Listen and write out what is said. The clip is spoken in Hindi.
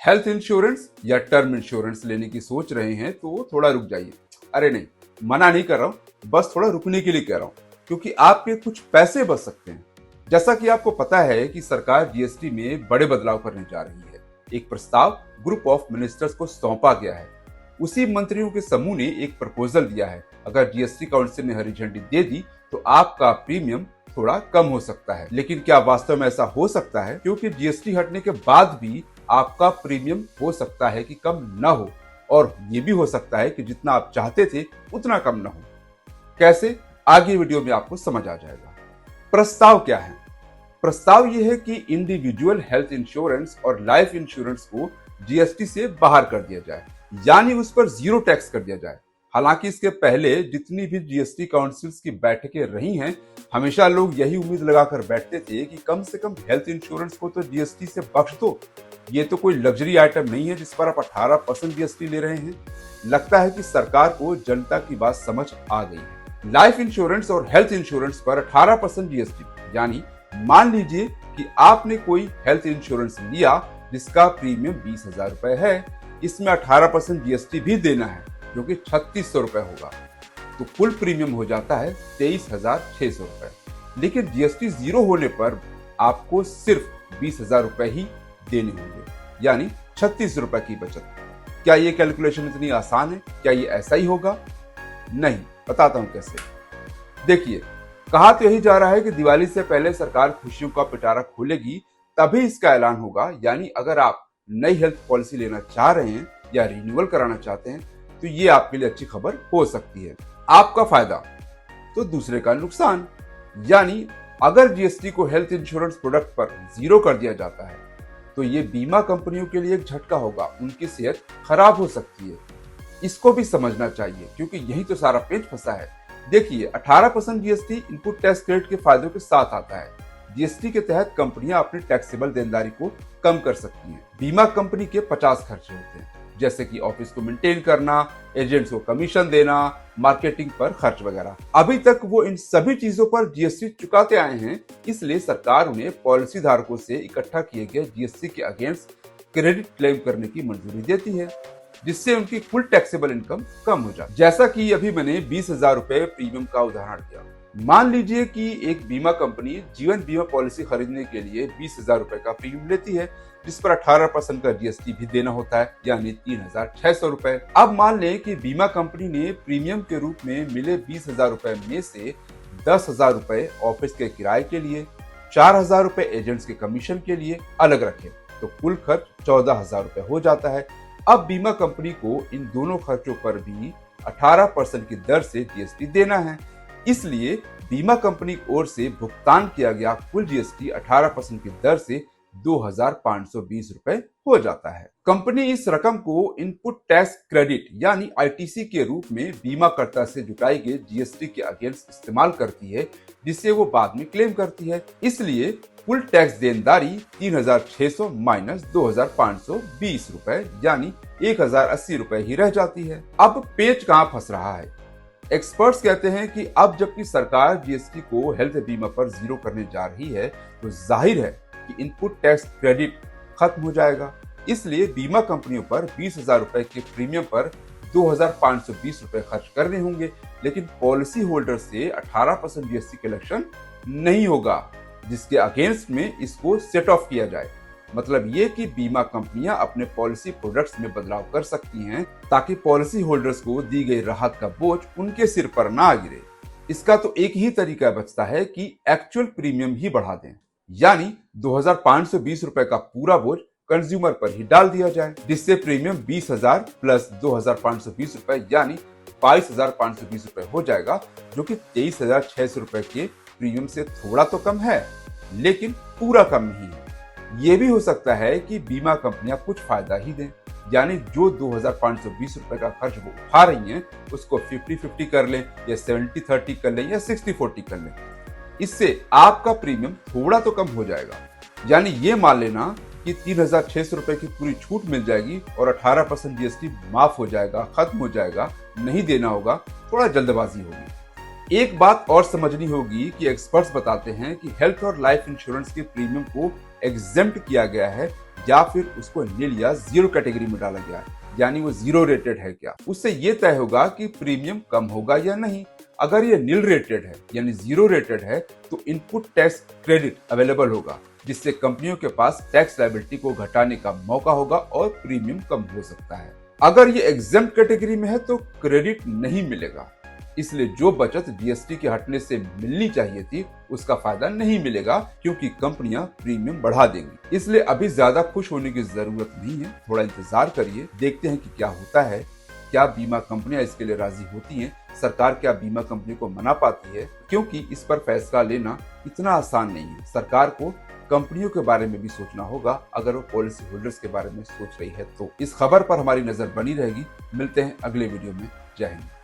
हेल्थ इंश्योरेंस या टर्म इंश्योरेंस लेने की सोच रहे हैं तो थोड़ा रुक जाइए। अरे नहीं, मना नहीं कर रहा हूं, बस थोड़ा रुकने के लिए कह रहा हूं, क्योंकि आपके कुछ पैसे बच सकते हैं। जैसा कि आपको पता है कि सरकार जीएसटी में बड़े बदलाव करने जा रही है। एक प्रस्ताव ग्रुप ऑफ मिनिस्टर्स को सौंपा गया है। उसी मंत्रियों के समूह ने एक प्रपोजल दिया है। अगर जीएसटी काउंसिल ने हरी झंडी दे दी तो आपका प्रीमियम थोड़ा कम हो सकता है। लेकिन क्या वास्तव में ऐसा हो सकता है? क्योंकि जीएसटी हटने के बाद भी आपका प्रीमियम हो सकता है कि कम ना हो, और ये भी हो सकता है कि जितना आप चाहते थे उतना कम ना हो। कैसे? आगे वीडियो में आपको समझ आ जाएगा। प्रस्ताव क्या है? प्रस्ताव यह है कि इंडिविजुअल हेल्थ इंश्योरेंस और लाइफ इंश्योरेंस को जीएसटी से बाहर कर दिया जाए, यानी उस पर जीरो टैक्स कर दिया जाए। हालांकि इसके पहले जितनी भी जीएसटी काउंसिल्स की बैठकें रही हैं, हमेशा लोग यही उम्मीद लगाकर बैठते थे कि कम से कम हेल्थ इंश्योरेंस को तो जीएसटी से बख्श दो। ये तो कोई लग्जरी आइटम नहीं है जिस पर आप 18% जीएसटी ले रहे हैं। लगता है कि सरकार को जनता की बात समझ आ गई है। लाइफ इंश्योरेंस और हेल्थ इंश्योरेंस पर 18% जीएसटी, यानी मान लीजिए कि आपने कोई हेल्थ इंश्योरेंस लिया जिसका प्रीमियम 20,000 रुपए है, इसमें 18% जीएसटी भी देना है, जो कि 3600 रुपए होगा, तो कुल प्रीमियम हो जाता है 23,600 रुपए। लेकिन जीएसटी जीरो होने पर आपको सिर्फ 20,000 रुपए ही देने होंगे, यानी 36 रुपए की बचत। क्या ये कैलकुलेशन इतनी आसान है? क्या ये ऐसा ही होगा? नहीं, बताता हूं कैसे। देखिए, कहा तो यही जा रहा है कि दिवाली से पहले सरकार खुशियों का पिटारा खोलेगी, तभी इसका ऐलान होगा। यानी अगर आप नई हेल्थ पॉलिसी लेना चाह रहे हैं या रिन्यूअल कराना चाहते हैं तो ये आपके लिए अच्छी खबर हो सकती है। आपका फायदा तो दूसरे का नुकसान। यानी अगर जीएसटी को हेल्थ इंश्योरेंस प्रोडक्ट पर जीरो कर दिया जाता है तो ये बीमा कंपनियों के लिए एक झटका होगा। उनकी सेहत खराब हो सकती है। इसको भी समझना चाहिए, क्योंकि यही तो सारा पेच फंसा है। देखिए, 18% जीएसटी इनपुट टैक्स क्रेडिट के फायदों के साथ आता है। जीएसटी के तहत कंपनियां अपनी टैक्सेबल देनदारी को कम कर सकती हैं। बीमा कंपनी के 50 खर्चे होते हैं, जैसे कि ऑफिस को मेंटेन करना, एजेंट्स को कमीशन देना, मार्केटिंग पर खर्च वगैरह। अभी तक वो इन सभी चीजों पर जीएसटी चुकाते आए हैं, इसलिए सरकार उन्हें पॉलिसी धारकों से इकट्ठा किए गए जीएसटी के अगेंस्ट क्रेडिट क्लेम करने की मंजूरी देती है, जिससे उनकी कुल टैक्सेबल इनकम कम हो जाए। जैसा कि अभी मैंने 20,000 रुपए प्रीमियम का उदाहरण दिया। मान लीजिए कि एक बीमा कंपनी जीवन बीमा पॉलिसी खरीदने के लिए 20,000 रुपए का प्रीमियम लेती है, जिस पर 18% का जीएसटी भी देना होता है, यानी 3,600 रुपए। अब मान लें कि बीमा कंपनी ने प्रीमियम के रूप में मिले 20,000 रुपए में से 10,000 रुपए ऑफिस के किराए के लिए, 4,000 रुपए एजेंट्स के कमीशन के लिए अलग रखे, तो कुल खर्च 14,000 रुपए हो जाता है। अब बीमा कंपनी को इन दोनों खर्चों पर भी 18% की दर से जीएसटी देना है। इसलिए बीमा कंपनी की ओर से भुगतान किया गया कुल जीएसटी 18% की दर से 2,520 रुपए हो जाता है। कंपनी इस रकम को इनपुट टैक्स क्रेडिट यानी आईटीसी के रूप में बीमाकर्ता से जुटाई गई जीएसटी के अगेंस्ट इस्तेमाल करती है, जिसे वो बाद में क्लेम करती है। इसलिए कुल टैक्स देनदारी 3,600 माइनस 2,520 रुपए, यानी 1,080 रुपए ही रह जाती है। अब पेच कहां फंस रहा है? एक्सपर्ट्स कहते हैं कि अब जबकि सरकार जीएसटी को हेल्थ बीमा पर जीरो करने जा रही है, तो जाहिर है कि इनपुट टैक्स क्रेडिट खत्म हो जाएगा। इसलिए बीमा कंपनियों पर 20,000 रुपए के प्रीमियम पर 2,520 रुपए खर्च करने होंगे, लेकिन पॉलिसी होल्डर से 18% जीएसटी कलेक्शन नहीं होगा, जिसके अगेंस्ट में इसको सेट ऑफ किया जाए। मतलब ये कि बीमा कंपनियां अपने पॉलिसी प्रोडक्ट्स में बदलाव कर सकती हैं, ताकि पॉलिसी होल्डर्स को दी गई राहत का बोझ उनके सिर पर ना गिरे। इसका तो एक ही तरीका बचता है कि एक्चुअल प्रीमियम ही बढ़ा दें, यानी 2,520 रुपए का पूरा बोझ कंज्यूमर पर ही डाल दिया जाए, जिससे प्रीमियम 20,000 प्लस 2,520 रुपए यानी 22,520 रुपए हो जाएगा, जो कि 23,600 रुपए के प्रीमियम से थोड़ा तो कम है, लेकिन पूरा कम नहीं है। ये भी हो सकता है कि बीमा कंपनियां कुछ फायदा ही दें, यानी जो 2,520 रुपए का खर्च वो उठा रही हैं, उसको 50-50 कर लें, या 70-30 कर लें, या 60-40 कर लें। इससे आपका प्रीमियम थोड़ा तो कम हो जाएगा। यानी ये मान लेना कि 3,600 रुपए की पूरी छूट मिल जाएगी और 18% जीएसटी माफ हो जाएगा, खत्म हो जाएगा, नहीं देना होगा, थोड़ा जल्दबाजी होगी। एक बात और समझनी होगी कि एक्सपर्ट्स बताते हैं कि हेल्थ और लाइफ इंश्योरेंस के प्रीमियम को एग्जेम्प्ट किया गया है या फिर उसको नील या जीरो कैटेगरी में डाला गया है, यानी वो जीरो रेटेड है क्या। उससे ये तय होगा कि प्रीमियम कम होगा या नहीं। अगर ये नील रेटेड है यानी जीरो रेटेड है तो इनपुट टैक्स क्रेडिट अवेलेबल होगा, जिससे कंपनियों के पास टैक्स लायबिलिटी को घटाने का मौका होगा और प्रीमियम कम हो सकता है। अगर ये एग्जेम्प्ट कैटेगरी में है तो क्रेडिट नहीं मिलेगा, इसलिए जो बचत जीएसटी के हटने से मिलनी चाहिए थी उसका फायदा नहीं मिलेगा, क्योंकि कंपनियां प्रीमियम बढ़ा देंगी। इसलिए अभी ज्यादा खुश होने की जरूरत नहीं है, थोड़ा इंतजार करिए, देखते हैं कि क्या होता है। क्या बीमा कंपनियां इसके लिए राजी होती हैं? सरकार क्या बीमा कंपनी को मना पाती है? क्योंकि इस पर फैसला लेना इतना आसान नहीं है। सरकार को कंपनियों के बारे में भी सोचना होगा, अगर वो पॉलिसी होल्डर्स के बारे में सोच रही है तो। इस खबर पर हमारी नजर बनी रहेगी। मिलते हैं अगले वीडियो में। जय हिंद।